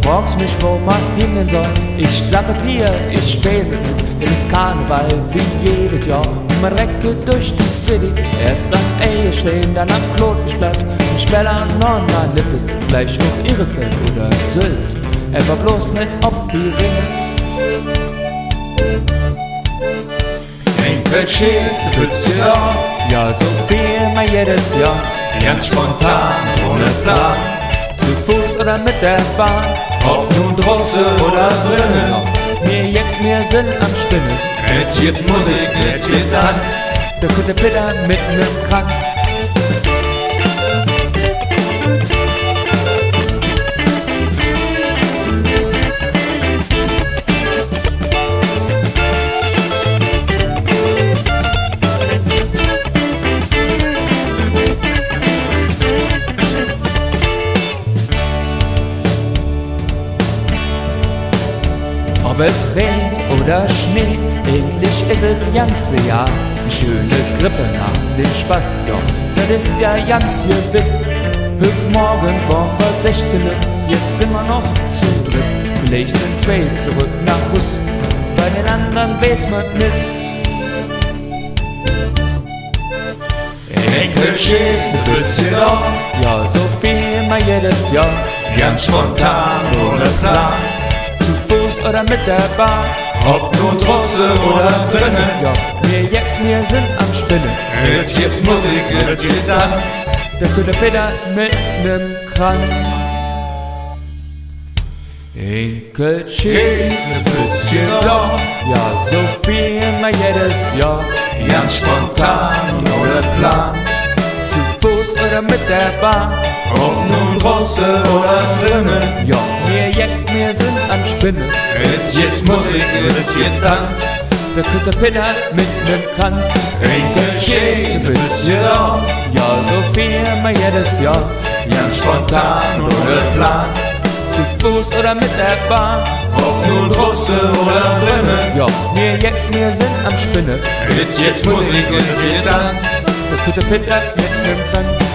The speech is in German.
fragst mich, wo man hingehen soll. Ich sage dir, ich weiß nicht, denn es ist Karneval wie jedes Jahr. Und man recke durch die City, erst am Eierstehen, dann am Klotfischplatz. Und später noch an Lippes, vielleicht auch Irrefeld oder Sylt. Er war bloß nicht ob die Ringe. Enkelchen, du bist ja, Ja, so viel mal jedes Jahr. ganz spontan, ohne Plan. Zu Fuß oder mit der Bahn, Ob nun draußen oder drinnen, wir sind am Spinnen. et geht Musik, et geht Tanz. Der gute Peter mit nem Kranz. Ob es regnet oder Schnee, endlich ist es ganze Jahr. Die schöne Grippe nach dem Spaß, ja, das ist ja ganz gewiss. Heute Morgen waren wir 16, jetzt sind wir noch zu dritt. Vielleicht sind zwei zurück nach Hus, bei den anderen weiß man nicht. Enkelchen, du bist ja, Ja, so viel mal jedes Jahr. ganz spontan, ohne Plan. Zu Fuß oder mit der Bahn. Ob nun draußen oder drinnen, Ja, wir sind am Spinnen. et geht Musik, et geht Tanz. Der gute Peter mit nem Kranz. Enkelchen, Du bist ja, ja, so viel mal jedes Jahr. ganz spontan, ohne Plan. Zu Fuß oder mit der Bahn. Ob nun draußen oder drinnen, Ja, wir sind am Spinnen. et geht Musik, et geht Tanz. Der gute Peter mit nem Kranz. Enkelchen, du bist ja, Ja, so viel mal jedes Jahr. ganz spontan, ohne Plan. Zu Fuß oder mit der Bahn. Ob nun draußen oder drinnen, Ja, wir sind am Spinnen. et geht Musik, et geht Tanz. Der gute Peter mit nem Kranz.